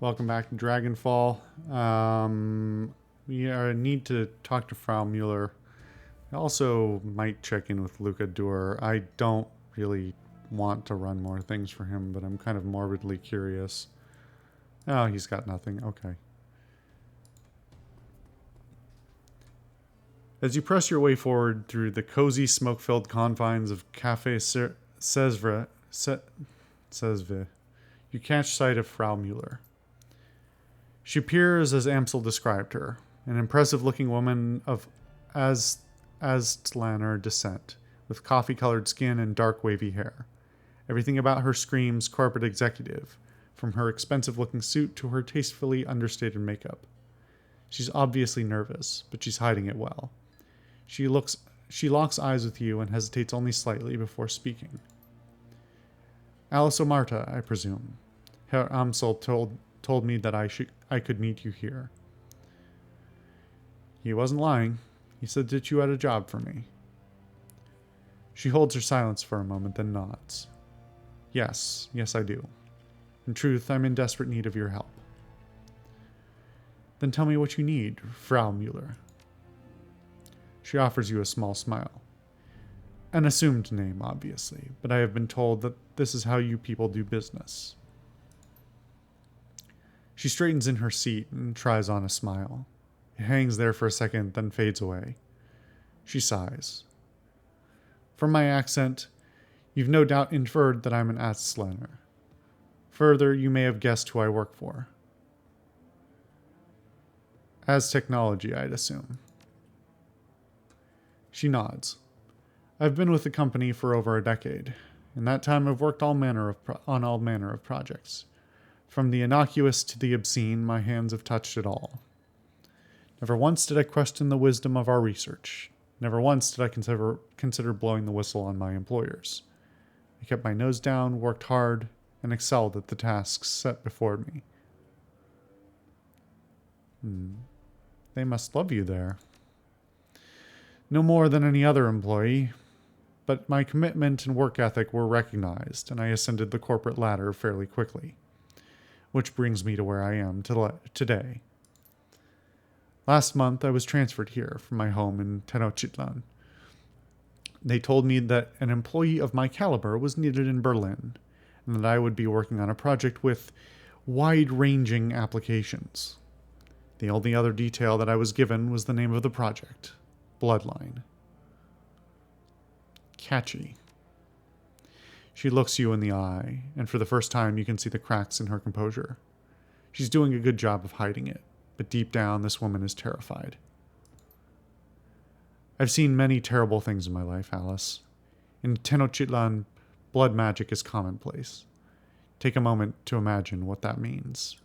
Welcome back to Dragonfall. We need to talk to Frau Mueller. I also might check in with Luca Dur. I don't really want to run more things for him, but I'm kind of morbidly curious. Oh, he's got nothing. Okay. As you press your way forward through the cozy, smoke-filled confines of Cafe Cesve, you catch sight of Frau Mueller. She appears as Amsel described her, an impressive-looking woman of Aztlaner descent, with coffee-colored skin and dark wavy hair. Everything about her screams corporate executive, from her expensive-looking suit to her tastefully understated makeup. She's obviously nervous, but she's hiding it well. She locks eyes with you and hesitates only slightly before speaking. Alice Omarta, I presume. Herr Amsel told me that I could meet you here. He wasn't lying. He said that you had a job for me. She holds her silence for a moment, then nods. Yes, I do. In truth, I'm in desperate need of your help. Then tell me what you need, Frau Mueller. She offers you a small smile. An assumed name, obviously, but I have been told that this is how you people do business. She straightens in her seat and tries on a smile. It hangs there for a second, then fades away. She sighs. From my accent, you've no doubt inferred that I'm an Aztlaner. Further, you may have guessed who I work for. As technology, I'd assume. She nods. I've been with the company for over a decade. In that time, I've worked on all manner of projects. From the innocuous to the obscene, my hands have touched it all. Never once did I question the wisdom of our research. Never once did I consider blowing the whistle on my employers. I kept my nose down, worked hard, and excelled at the tasks set before me. They must love you there. No more than any other employee, but my commitment and work ethic were recognized, and I ascended the corporate ladder fairly quickly. Which brings me to where I am today. Last month, I was transferred here from my home in Tenochtitlan. They told me that an employee of my caliber was needed in Berlin, and that I would be working on a project with wide-ranging applications. The only other detail that I was given was the name of the project, Bloodline. Catchy. She looks you in the eye, and for the first time you can see the cracks in her composure. She's doing a good job of hiding it, but deep down this woman is terrified. I've seen many terrible things in my life, Alice. In Tenochtitlan, blood magic is commonplace. Take a moment to imagine what that means.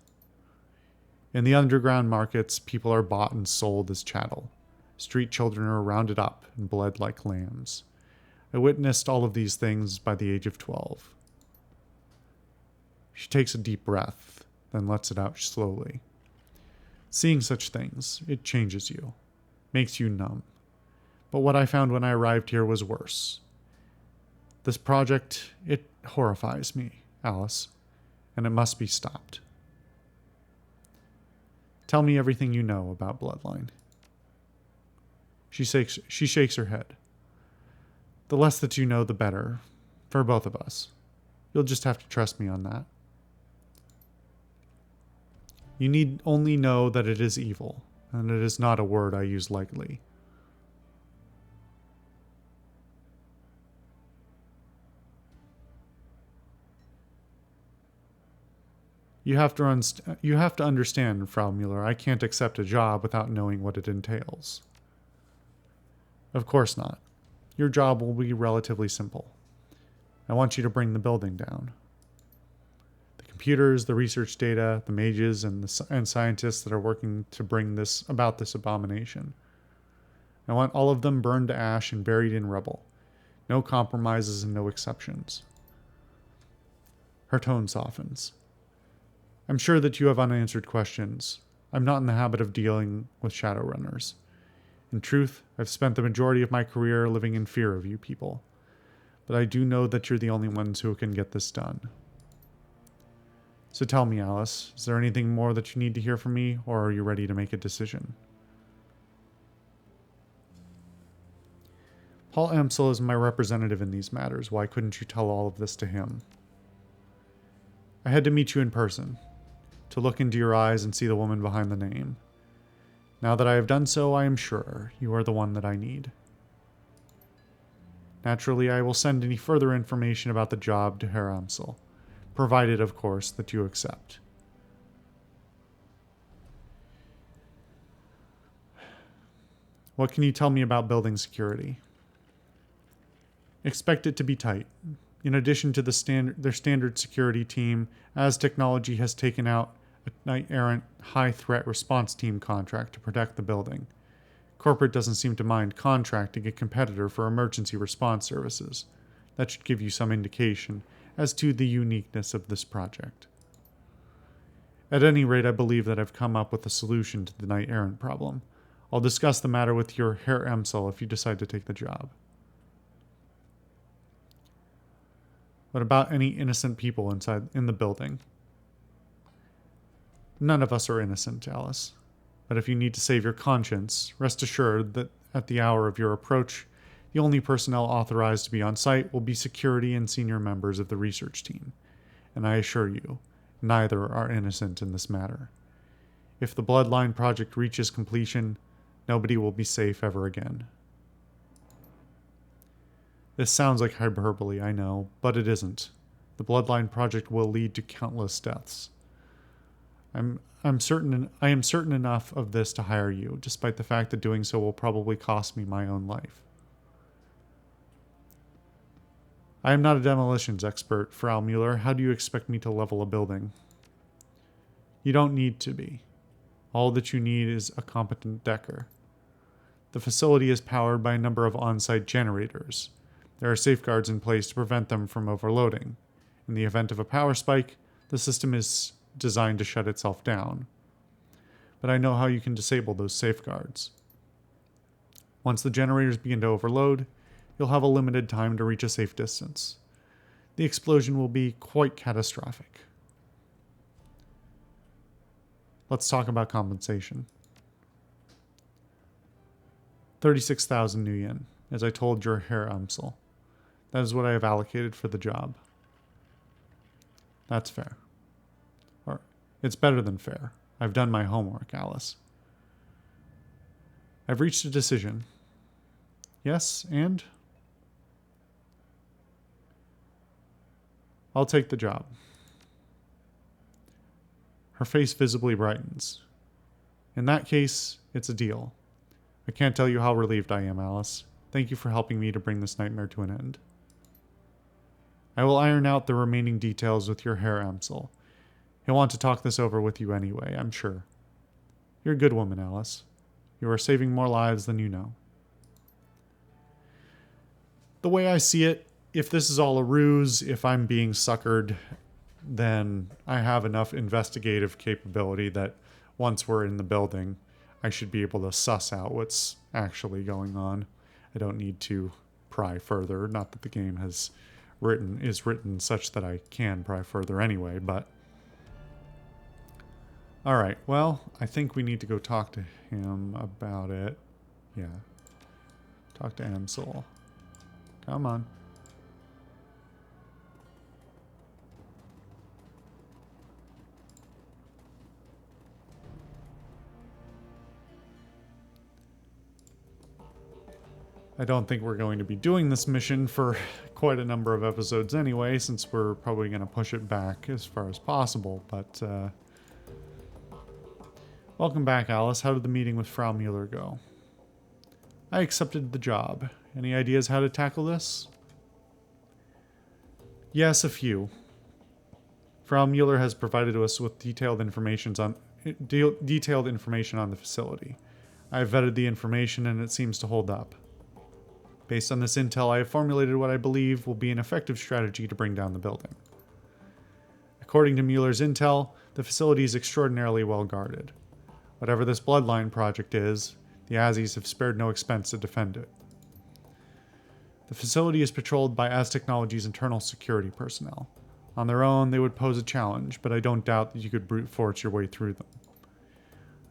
In the underground markets, people are bought and sold as chattel. Street children are rounded up and bled like lambs. I witnessed all of these things by the age of 12. She takes a deep breath, then lets it out slowly. Seeing such things, it changes you, makes you numb. But what I found when I arrived here was worse. This project, it horrifies me, Alice, and it must be stopped. Tell me everything you know about Bloodline. She shakes her head. The less that you know, the better, for both of us. You'll just have to trust me on that. You need only know that it is evil, and it is not a word I use lightly. You have to understand, Frau Mueller, I can't accept a job without knowing what it entails. Of course not. Your job will be relatively simple. I want you to bring the building down. The computers, the research data, the mages, and scientists that are working to bring this abomination. I want all of them burned to ash and buried in rubble. No compromises and no exceptions. Her tone softens. I'm sure that you have unanswered questions. I'm not in the habit of dealing with Shadowrunners. In truth, I've spent the majority of my career living in fear of you people. But I do know that you're the only ones who can get this done. So tell me, Alice, is there anything more that you need to hear from me, or are you ready to make a decision? Paul Amsel is my representative in these matters. Why couldn't you tell all of this to him? I had to meet you in person, to look into your eyes and see the woman behind the name. Now that I have done so, I am sure you are the one that I need. Naturally, I will send any further information about the job to Herr Amsel, provided, of course, that you accept. What can you tell me about building security? Expect it to be tight. In addition to their standard security team, as technology has taken out a knight-errant high-threat response team contract to protect the building. Corporate doesn't seem to mind contracting a competitor for emergency response services. That should give you some indication as to the uniqueness of this project. At any rate, I believe that I've come up with a solution to the knight-errant problem. I'll discuss the matter with your Herr Amsel if you decide to take the job. What about any innocent people in the building? None of us are innocent, Alice. But if you need to save your conscience, rest assured that at the hour of your approach, the only personnel authorized to be on site will be security and senior members of the research team. And I assure you, neither are innocent in this matter. If the Bloodline project reaches completion, nobody will be safe ever again. This sounds like hyperbole, I know, but it isn't. The Bloodline project will lead to countless deaths. I am certain enough of this to hire you, despite the fact that doing so will probably cost me my own life. I am not a demolitions expert, Frau Mueller. How do you expect me to level a building? You don't need to be. All that you need is a competent decker. The facility is powered by a number of on-site generators. There are safeguards in place to prevent them from overloading. In the event of a power spike, the system is designed to shut itself down. But I know how you can disable those safeguards. Once the generators begin to overload, you'll have a limited time to reach a safe distance. The explosion will be quite catastrophic. Let's talk about compensation. 36,000 new yen, as I told your Herr Amsel. That is what I have allocated for the job. That's fair. Or, it's better than fair. I've done my homework, Alice. I've reached a decision. Yes, and? I'll take the job. Her face visibly brightens. In that case, it's a deal. I can't tell you how relieved I am, Alice. Thank you for helping me to bring this nightmare to an end. I will iron out the remaining details with your Herr Amsel. He'll want to talk this over with you anyway, I'm sure. You're a good woman, Alice. You are saving more lives than you know. The way I see it, if this is all a ruse, if I'm being suckered, then I have enough investigative capability that once we're in the building, I should be able to suss out what's actually going on. I don't need to pry further. Not that the game is written such that I can pry further anyway, but... Alright, well, I think we need to go talk to him about it. Yeah. Talk to Amsel. Come on. I don't think we're going to be doing this mission for quite a number of episodes anyway, since we're probably going to push it back as far as possible, but welcome back, Alice. How did the meeting with Frau Mueller go? I accepted the job. Any ideas how to tackle this? Yes, a few. Frau Mueller has provided us with detailed information on the facility. I have vetted the information and it seems to hold up. Based on this intel, I have formulated what I believe will be an effective strategy to bring down the building. According to Mueller's intel, the facility is extraordinarily well guarded. Whatever this Bloodline project is, the Azis have spared no expense to defend it. The facility is patrolled by Az Technology's internal security personnel. On their own, they would pose a challenge, but I don't doubt that you could brute force your way through them.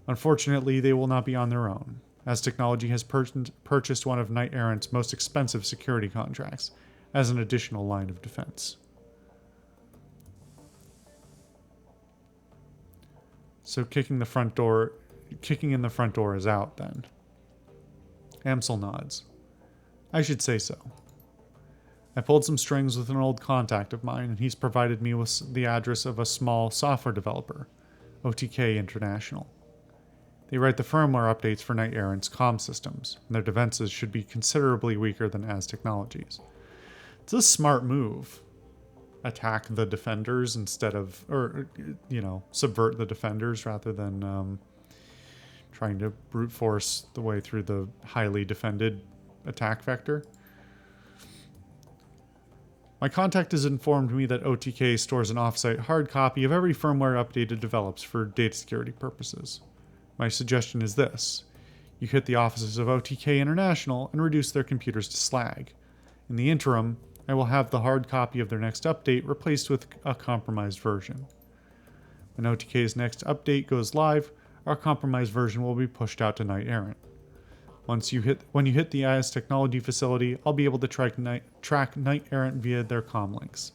Unfortunately, they will not be on their own, as technology has purchased one of Knight Errant's most expensive security contracts as an additional line of defense. So kicking in the front door is out then. Amsel nods. I should say so. I pulled some strings with an old contact of mine, and he's provided me with the address of a small software developer, OTK International. They write the firmware updates for Knight Errant's comm systems, and their defenses should be considerably weaker than Az Technologies. It's a smart move. Attack the defenders instead of, or, subvert the defenders rather than trying to brute force the way through the highly defended attack vector. My contact has informed me that OTK stores an offsite hard copy of every firmware update it develops for data security purposes. My suggestion is this. You hit the offices of OTK International and reduce their computers to slag. In the interim, I will have the hard copy of their next update replaced with a compromised version. When OTK's next update goes live, our compromised version will be pushed out to Knight Errant. When you hit the IS technology facility, I'll be able to track Knight Errant via their comm links.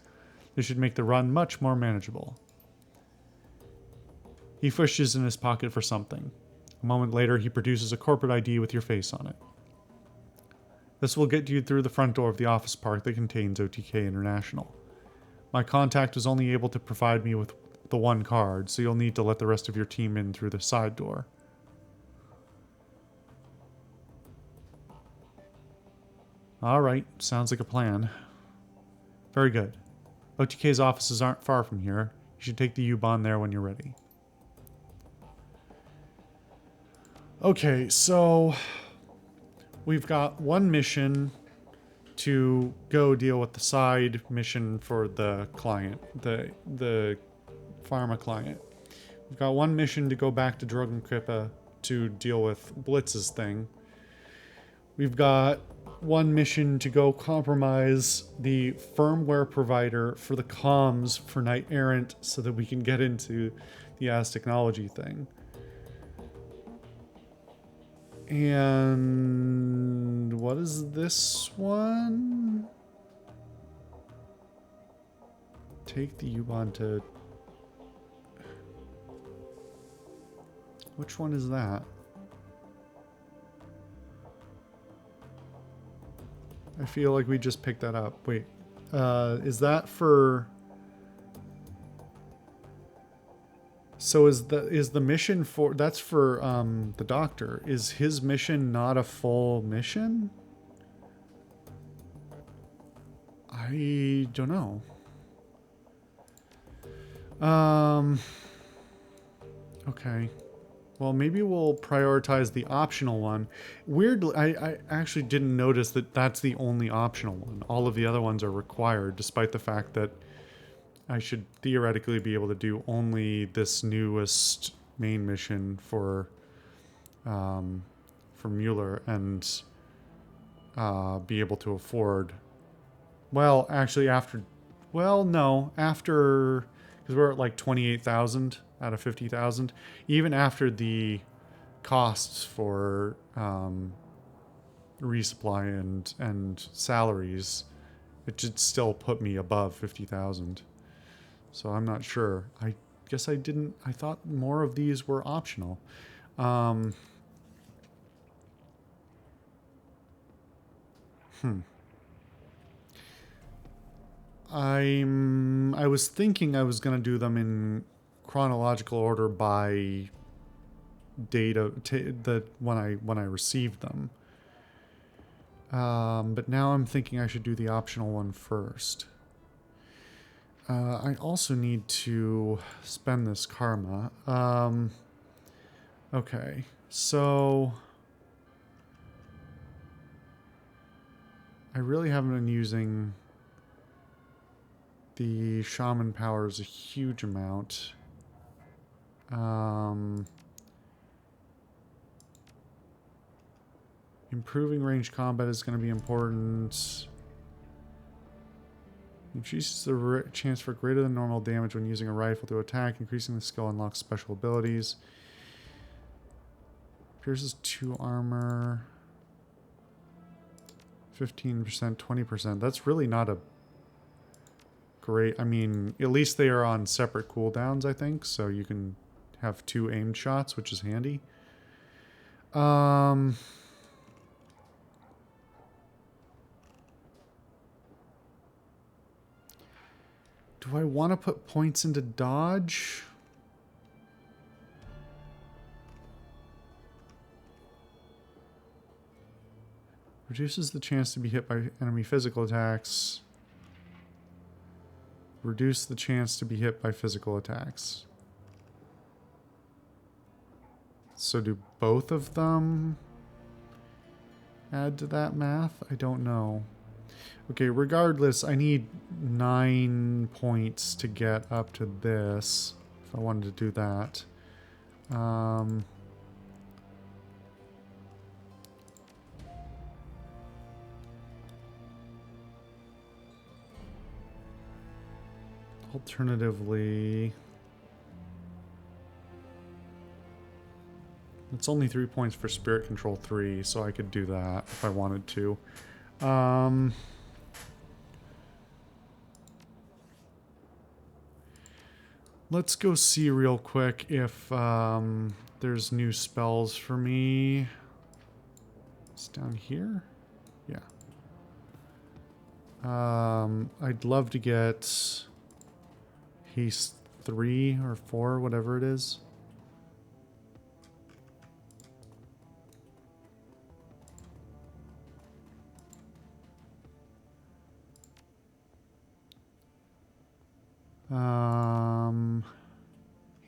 This should make the run much more manageable. He fishes in his pocket for something. A moment later, he produces a corporate ID with your face on it. This will get you through the front door of the office park that contains OTK International. My contact was only able to provide me with the one card, so you'll need to let the rest of your team in through the side door. Alright, sounds like a plan. Very good. OTK's offices aren't far from here. You should take the U-Bahn there when you're ready. Okay, so we've got one mission to go deal with the side mission for the client, the pharma client. We've got one mission to go back to Drogenkrippe to deal with Blitz's thing. We've got one mission to go compromise the firmware provider for the comms for Knight Errant so that we can get into the Az Technology thing. And what is this one? Take the U-Bahn to... Which one is that? I feel like we just picked that up. Wait, is that for... So is the mission for... That's for the doctor. Is his mission not a full mission? I don't know. Okay. Well, maybe we'll prioritize the optional one. Weirdly, I actually didn't notice that that's the only optional one. All of the other ones are required, despite the fact that I should theoretically be able to do only this newest main mission for Mueller and be able to afford. Well, actually, after because we're at like 28,000 out of 50,000. Even after the costs for resupply and salaries, it should still put me above 50,000. So I'm not sure. I guess I thought more of these were optional. I was thinking I was going to do them in chronological order by date when I received them. But now I'm thinking I should do the optional one first. I also need to spend this karma. Okay, so I really haven't been using the shaman powers a huge amount. Improving range combat is going to be important. Increases the chance for greater than normal damage when using a rifle to attack, increasing the skill unlocks special abilities. Pierces 2 armor. 15%, 20%. That's really not a great... I mean, at least they are on separate cooldowns, I think. So you can have 2 aimed shots, which is handy. Do I want to put points into dodge? Reduces the chance to be hit by enemy physical attacks. Reduce the chance to be hit by physical attacks. So do both of them add to that math? I don't know. Okay, regardless, I need 9 points to get up to this, if I wanted to do that. Alternatively, it's only 3 points for Spirit Control 3, so I could do that if I wanted to. Let's go see real quick if there's new spells for me. It's down here? Yeah. I'd love to get Haste 3 or 4, whatever it is.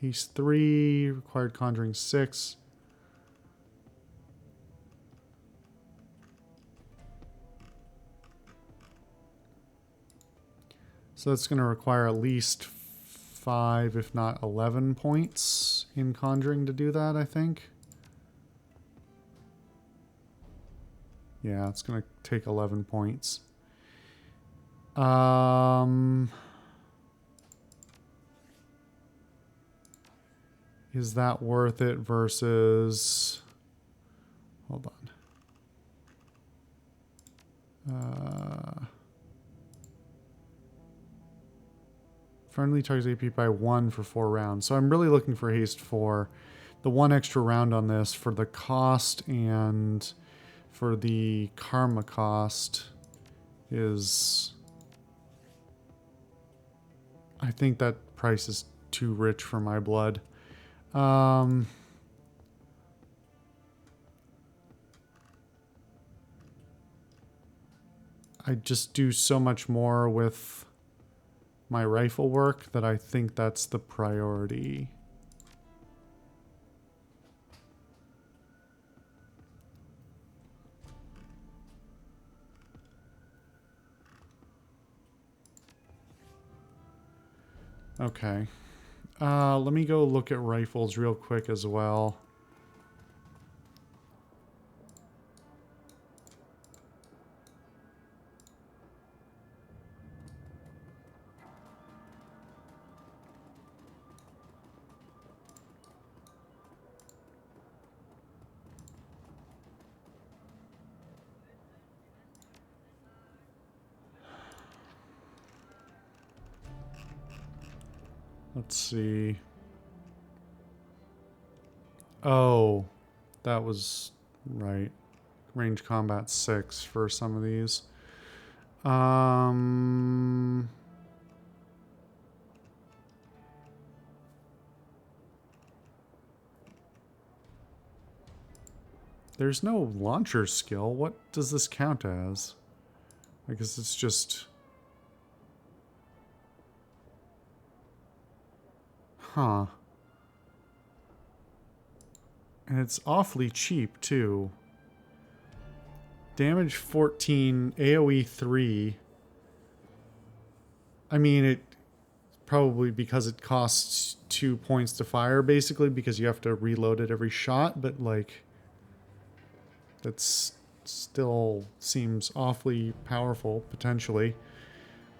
Haste 3, required Conjuring 6. So that's going to require at least 5, if not 11 points in Conjuring to do that, I think. Yeah, it's going to take 11 points. Is that worth it versus... Hold on. Friendly targets AP by 1 for 4 rounds. So I'm really looking for haste 4. The 1 extra round on this for the cost and for the karma cost is... I think that price is too rich for my blood. I just do so much more with my rifle work that I think that's the priority. Okay. Let me go look at rifles real quick as well. Let's see. Oh, that was right. Range combat 6 for some of these. There's no launcher skill. What does this count as? I guess it's just... Huh. And it's awfully cheap, too. Damage 14, AoE 3. I mean, it... Probably because it costs 2 points to fire, basically, because you have to reload it every shot, but, like... That's still seems awfully powerful, potentially.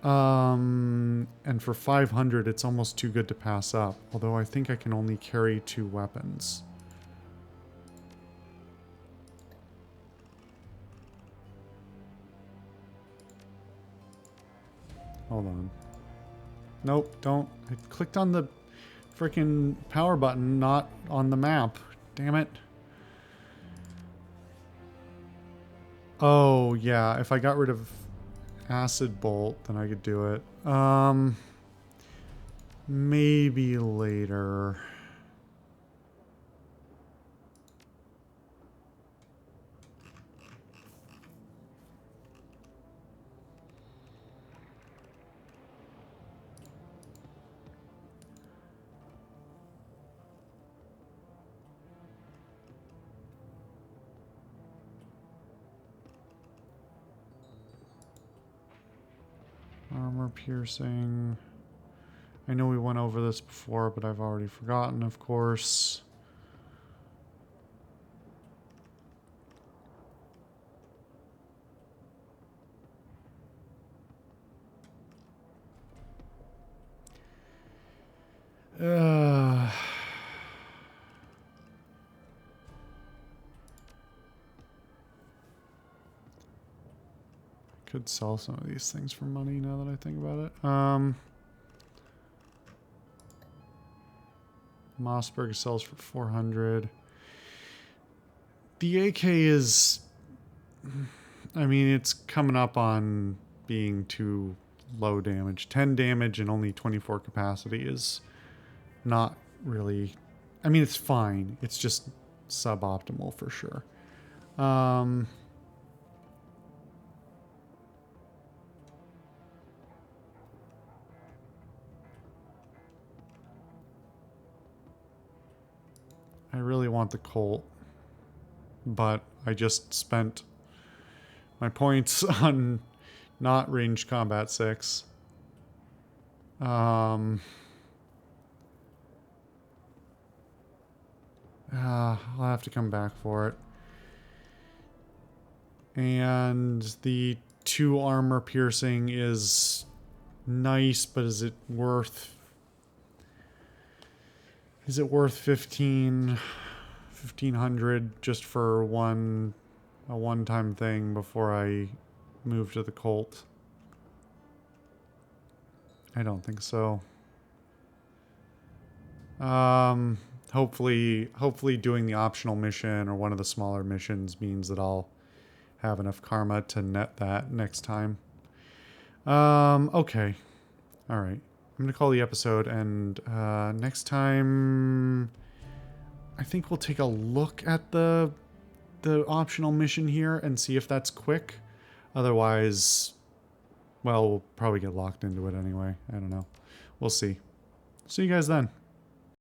And for 500, it's almost too good to pass up. Although I think I can only carry 2 weapons. Hold on. Nope, don't. I clicked on the freaking power button, not on the map. Damn it. Oh, yeah. If I got rid of Acid Bolt, then I could do it. Maybe later. Armor piercing. I know we went over this before, but I've already forgotten, of course. Could sell some of these things for money now that I think about it. Mossberg sells for 400. The AK is... I mean, it's coming up on being too low damage. 10 damage and only 24 capacity is not really... I mean, it's fine. It's just suboptimal for sure. I really want the Colt, but I just spent my points on not ranged combat 6. I'll have to come back for it. And the 2 armor piercing is nice, but is it worth 1500 just for a one-time thing before I move to the Colt? I don't think so. Hopefully doing the optional mission or one of the smaller missions means that I'll have enough karma to net that next time. Okay. All right. I'm going to call the episode, and next time I think we'll take a look at the optional mission here and see if that's quick. Otherwise, well, we'll probably get locked into it anyway. I don't know. We'll see. See you guys then.